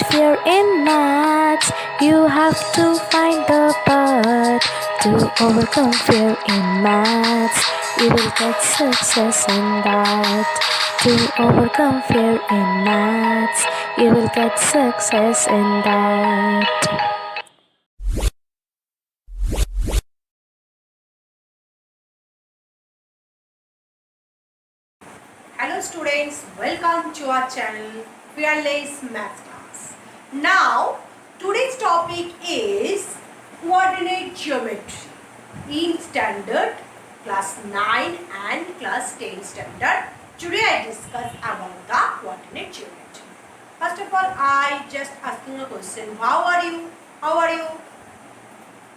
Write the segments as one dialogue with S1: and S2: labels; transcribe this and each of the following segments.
S1: fear in maths. You have to find the path to overcome fear in maths. You will get success in that. To overcome fear in maths, you will get success in that.
S2: Hello students, welcome to our channel Fearless Math Class. Now, today's topic is coordinate geometry in standard class 9 and class 10 standard. Today I discuss about the coordinate geometry. First of all, I just asking a question. How are you? How are you?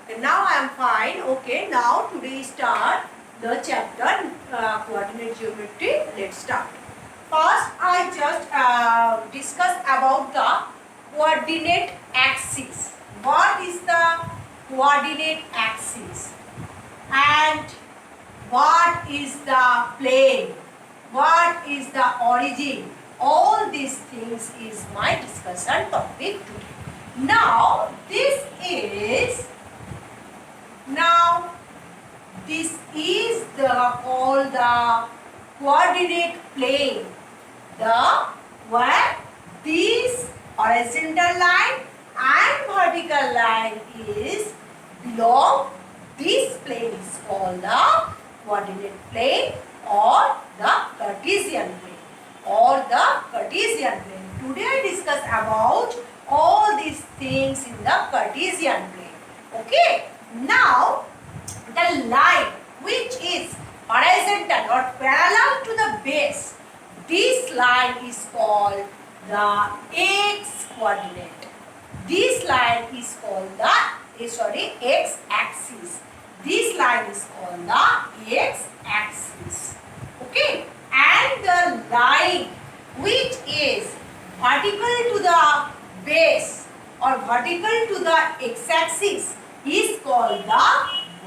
S2: Okay, now I am fine. Okay, now today start the chapter coordinate geometry. Let's start. First, I just discuss about the coordinate axis. What is the coordinate axis? And what is the plane? What is the origin? All these things is my discussion topic today. Now, this is called the coordinate plane. Where this horizontal line and vertical line is belong, this plane is called the coordinate plane or the Cartesian plane. Today I discuss about all these things in the Cartesian plane. Okay. Now, the line which is horizontal or parallel to the base, this line is called the x coordinate. This line is called the x axis. This line is called the x axis. Okay. And the line which is vertical to the base or vertical to the x axis is called the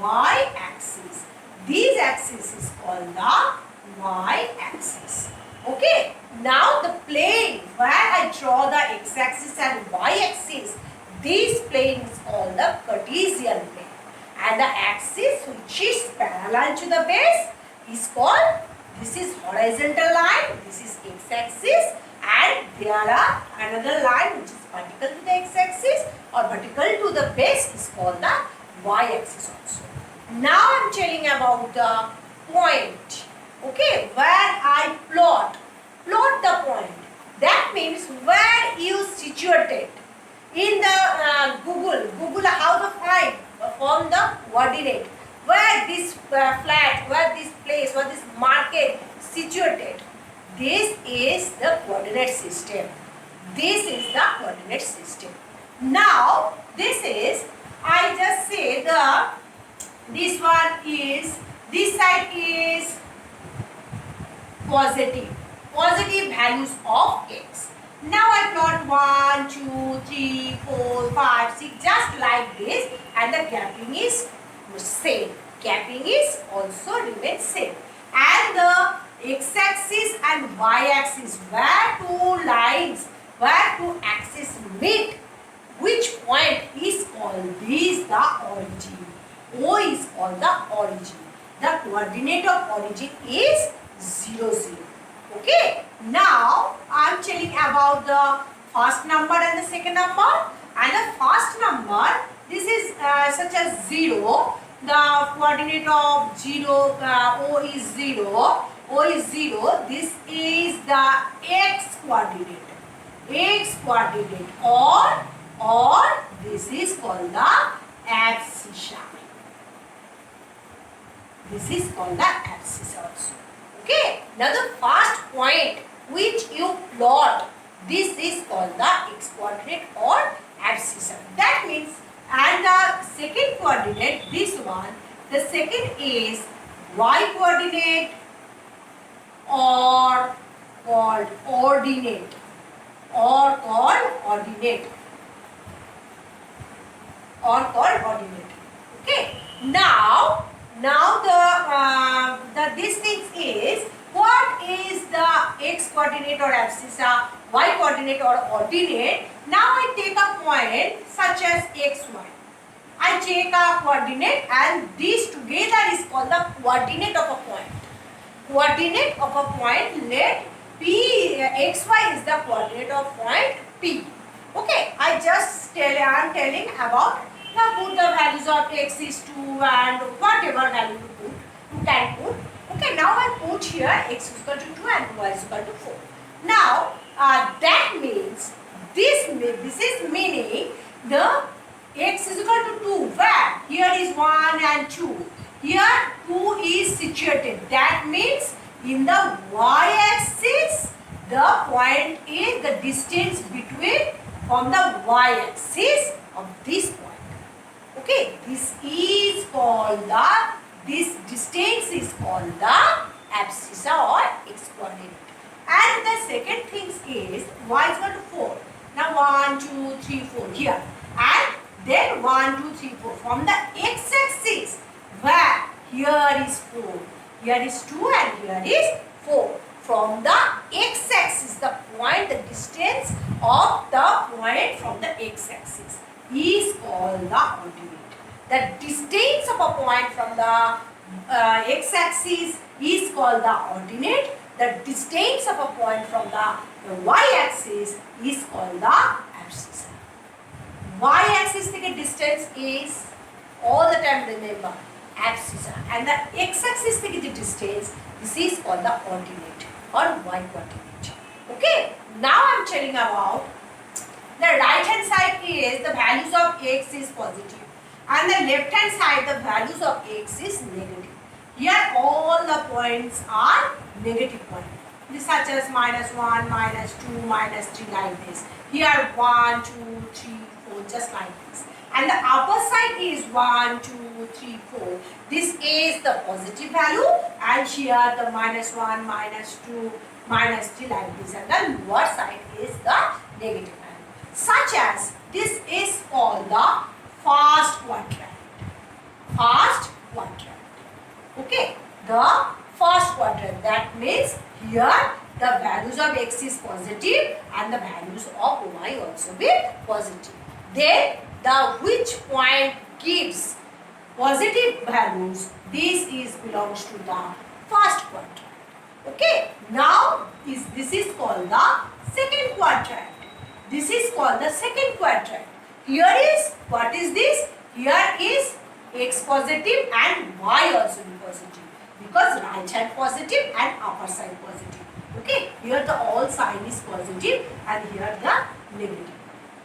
S2: y-axis. This axis is called the y-axis. Okay. Now the plane where I draw the x-axis and y-axis, this plane is called the Cartesian plane. And the axis which is parallel to the base is called, this is horizontal line, this is x-axis, and there are another line which is vertical to the x-axis or vertical to the base is called the y-axis also. Now I am telling about the point. Okay, where I plot the point. That means where you situated in the Google how to find from the coordinate. Where this flat, where this place, where this market situated. This is the coordinate system. This is the coordinate system. Now, this is, I just say this one is, this side is positive values of x. Now I plot 1, 2, 3, 4, 5, 6, just like this, and the gapping is same. Gapping is also remains same. And the x-axis and y-axis, where two lines, where two axes meet, which point is called this the origin. O is called the origin. The coordinate of origin is 0, 0. Okay. Now I am telling about the first number and the second number. And the first number, this is such as 0. The coordinate of 0, O is 0. O is 0. This is the x coordinate. X coordinate or this is called the abscissa. This is called the abscissa also. Okay. Now the first point which you plot, this is called the x coordinate or abscissa. That means, and the second coordinate, this one, the second is y coordinate or called ordinate Okay. Now the this thing is, what is the x coordinate or abscissa, y coordinate or ordinate. Now I take a point such as x, y. I take a coordinate and these together is called the coordinate of a point. Coordinate of a point, let P, xy is the coordinate of point P. Okay, I am telling about put the values of x is 2 and whatever value you can put. Okay, now I put here x is equal to 2 and y is equal to 4. Now, that means this is meaning the x is equal to 2, where here is 1 and 2. Here 2 is situated. That means in the y-axis, the point is the distance between from the y-axis of this point. Okay, this distance is called the abscissa or x coordinate. And the second thing is y is equal to 4. Now 1, 2, 3, 4 here. And then 1, 2, 3, 4 from the x-axis, where here is 4, here is 2 and here is 4. From the x-axis, the point, the distance of the point from the x-axis is called the ordinate. The distance of a point from the x-axis is called the ordinate. The distance of a point from the y-axis is called the abscissa. Y-axis distance is all the time remember abscissa, and the x-axis distance, this is called the ordinate or y coordinate. Okay, now I am telling about the right hand side is the values of x is positive and the left hand side the values of x is negative. Here all the points are negative points. This such as -1, -2, -3 like this. Here 1, 2, 3, 4 just like this. And the upper side is 1, 2, 3, 4. This is the positive value and here the -1, -2, -3 like this. And the lower side is the negative value. Such as this is called the first quadrant. First quadrant. Okay, the first quadrant. That means here the values of x is positive and the values of y also be positive. Then the which point gives positive values, this is belongs to the first quadrant. Okay, now this is called the second quadrant. This is called the second quadrant. Here is, what is this? Here is x positive and y also be positive, because right side positive and upper side positive. Okay, here the all sign is positive and here the negative.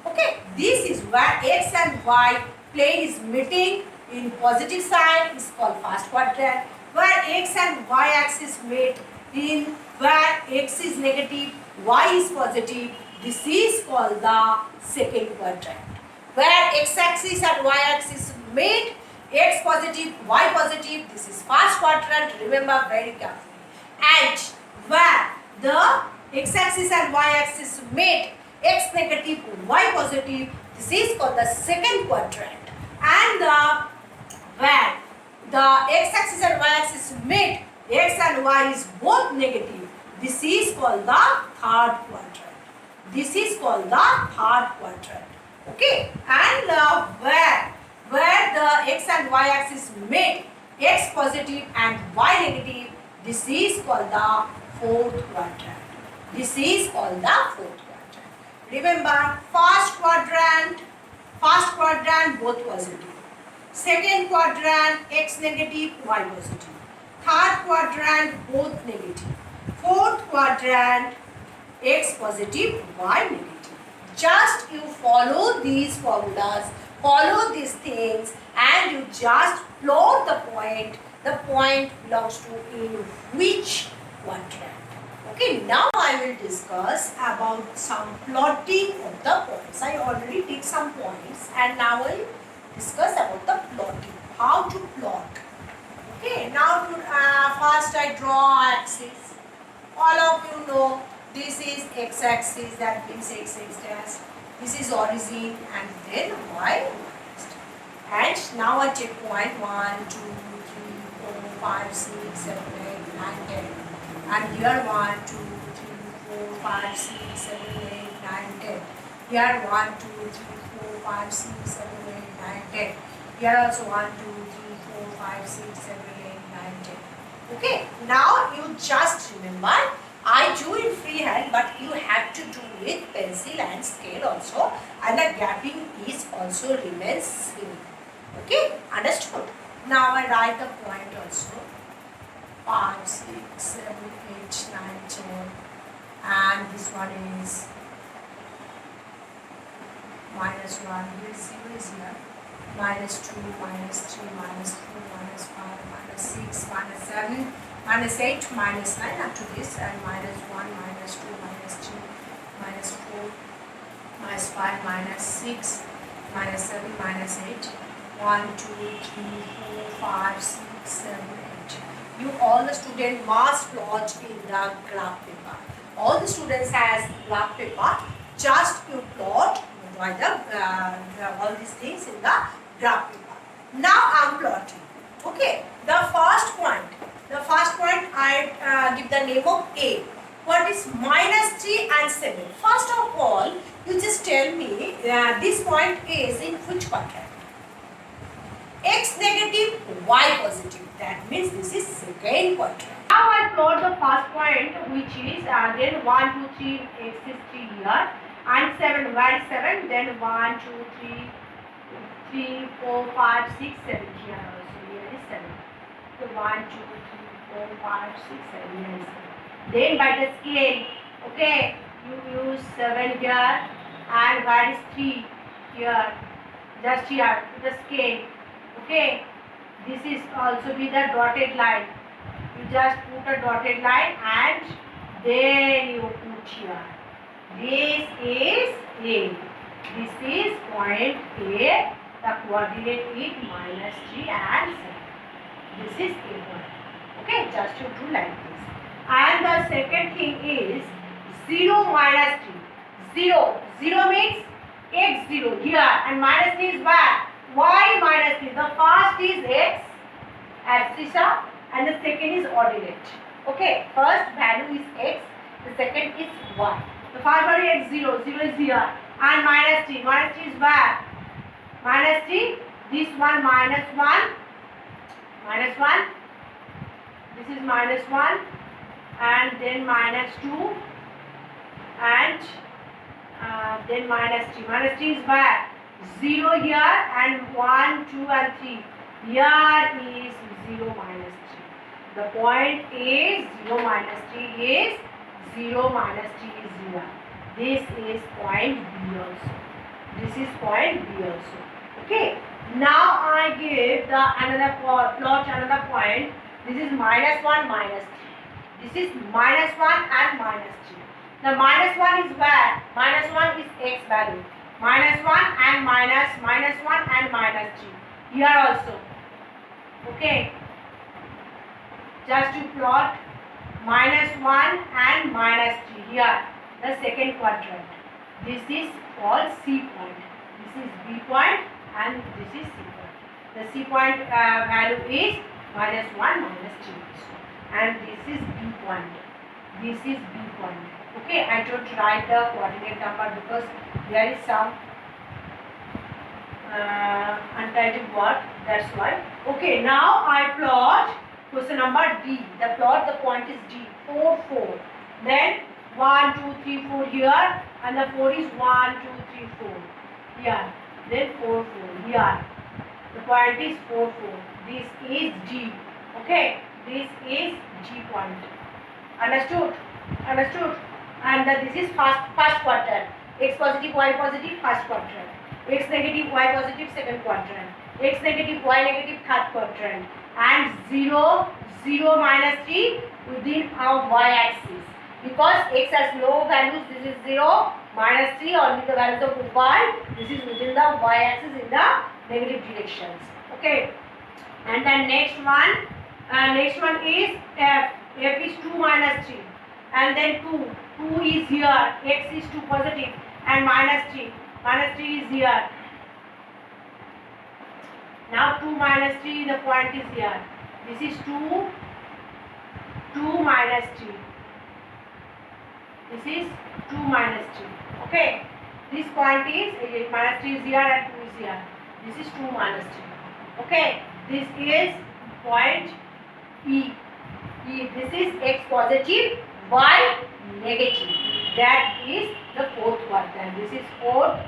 S2: Okay, this is where x and y plane is meeting in positive side is called first quadrant. Where x and y axis meet in where x is negative, y is positive, this is called the second quadrant. Where x axis and y axis meet, x positive, y positive, this is first quadrant, remember very carefully. And where the x axis and y axis meet, x negative, y positive, this is called the second quadrant. And where the x axis and y axis meet, x and y is both negative, this is called the third quadrant. This is called the third quadrant. Okay, and where the x and y axis meet, x positive and y negative, this is called the fourth quadrant. This is called the fourth quadrant. Remember, first quadrant both positive. Second quadrant x negative, y positive. Third quadrant both negative. Fourth quadrant x positive, y negative. Just you follow these formulas, follow these things, and you just plot the point. The point belongs to in which quadrant. Okay, now I will discuss about some plotting of the points. I already did some points and now I will discuss about the plotting. How to plot. Okay, now first I draw axis. All of you know this is x-axis, that means x dash. This is origin and then y. And now I take point 1, 2, 3, 4, 5, 6, 7, 8, 9, 10. And here 1, 2, 3, 4, 5, 6, 7, 8, 9, 10. Here 1, 2, 3, 4, 5, 6, 7, 8, 9, 10. Here also 1, 2, 3, 4, 5, 6, 7, 8, 9, 10. Okay, now you just remember, I do in freehand, but you have to do with pencil and scale also, and the gapping is also remains same. Okay, understood? Now I write the point also. 5, 6, 7, 8, 9, 10, and this one is minus 1, here 0 is here, minus 2, minus 3, minus 4, minus 5, minus 6, minus 7, minus 8, minus 9 up to this, and minus 1, minus 2, minus 3, minus 4, minus 5, minus 6, minus 7, minus 8, 1, 2, 3, 4, 5, 6, 7, 8. You all the students must plot in the graph paper. All the students has graph paper. Just you plot by all these things in the graph paper. Now I am plotting. Okay. The first point. I give the name of A. What is minus 3 and 7? First of all, you just tell me this point is in which quadrant? X negative, Y positive. That means this is second quadrant. Now I plot the first point, which is then 1, 2, 3, X is 3 here, and 7. Where is 7? Then 1, 2, 3, 4, 5, 6, 7 here also. Here is 7. So 1, 2, 3, 4, 5, 6, 7 here is 7. Then by the scale, okay, you use 7 here, and where is 3 here? Just here to the scale. Okay, this is also be the dotted line. You just put a dotted line and then you put here. This is A. This is point A. The coordinate is minus 3 and 7. This is A point. Okay, just you do like this. And the second thing is 0 minus 3. 0. 0 means X 0 here, and minus 3 is where? Y minus 3. The first is X, abscissa, and the second is ordinate. Okay, first value is X, the second is Y. The first value is X 0, 0 is here, and minus 3. Minus 3 is where? Minus 3, this one minus 1, minus 1, this is minus 1, and then minus 2, and then minus 3. Minus 3 is where? 0 here, and 1, 2 and 3. Here is 0 minus 3. The point is 0 minus 3 is 0 minus 3 is 0. This is point B also. This is point B also. Okay. Now I give the another plot another point. This is minus 1 minus 3. This is minus 1 and minus 3. The minus 1 is where? Minus 1 is X value. Minus 1 and minus 1 and minus 3. Here also. Okay. Just to plot minus 1 and minus 3. Here, the second quadrant. This is called C point. This is B point and this is C point. The C point value is minus 1 minus 3. And this is B point. This is B point. Okay, I don't write the coordinate number because there is some untitled word, that's why. Okay, now I plot question number D. The point is D, 4, 4. Then 1, 2, 3, 4 here, and the 4 is 1, 2, 3, 4. Here, then 4, 4. Here, the point is 4, 4. This is D. Okay, this is G point. Understood? Understood? And this is first quadrant. X positive, Y positive, first quadrant. X negative, Y positive, second quadrant. X negative, Y negative, third quadrant. And 0, 0 minus 3 within our Y axis. Because X has no values, this is 0, minus 3, only the values of Y. This is within the Y axis in the negative directions. Okay. And the next one is F. F is 2 minus 3. And then 2. 2 is here. X is 2 positive. And minus 3. Minus 3 is here. Now 2 minus 3, the point is here. This is 2. 2 minus 3. This is 2 minus 3. Okay. This point is minus 3 is here and 2 is here. This is 2 minus 3. Okay. This is point E. This is x positive, y negative. That is the fourth quadrant. This is fourth,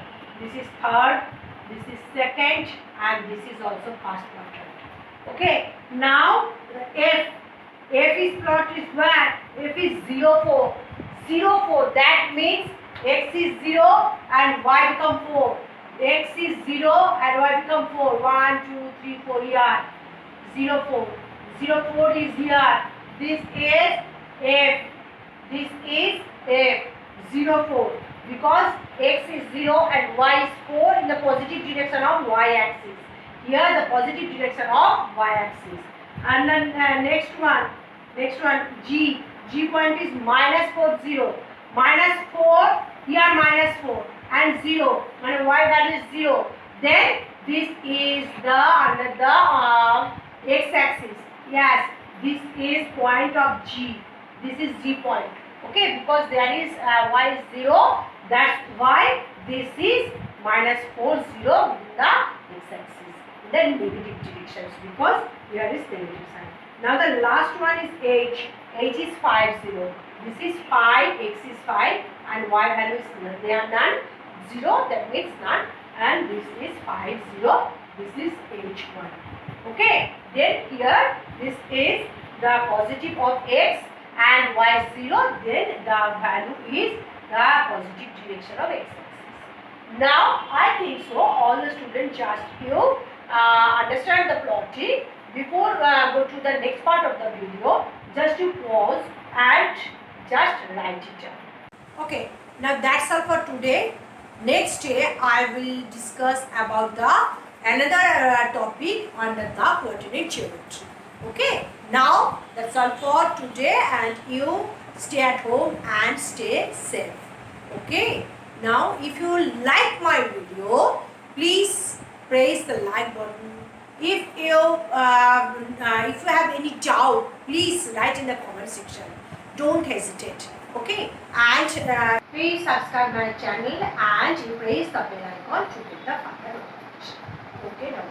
S2: this is third, this is second, and this is also first quadrant. Okay. Now F is plot is where? F is 0, 4. 0, 4. That means x is 0 and y become 4. X is 0 and y become 4. 1, 2, 3, 4 here. 0, 4. 0, 4 is here. This is F. This is F. 0, 4. Because x is 0 and y is 4 in the positive direction of y axis. Here the positive direction of y axis. And then next one G. G point is minus 4, 0. Minus 4, here minus 4 and 0. And y value is 0. Then this is the under the x axis. Yes, this is point of G. This is G point. Okay, because there is y is 0. That's why this is minus 4, 0 in the x-axis. Then negative directions because here is negative sign. Now the last one is H. H is 5, 0. This is 5, x is 5 and y value is none. They are none. 0 that means none. And this is 5, 0. This is H1. Okay. Then here this is the positive of x and y is 0. Then the value is the positive direction of x-axis. Now I think so all the students just you understand the plotting. Before go to the next part of the video, just you pause and just write it down. Okay, now that's all for today. Next day I will discuss about the another topic under the coordinate geometry. Okay, now that's all for today and you stay at home and stay safe. Okay, now if you like my video, please press the like button. If you have any doubt, please write in the comment section. Don't hesitate. Okay, and please subscribe my channel and you press the bell icon to get the further notification. Okay, now.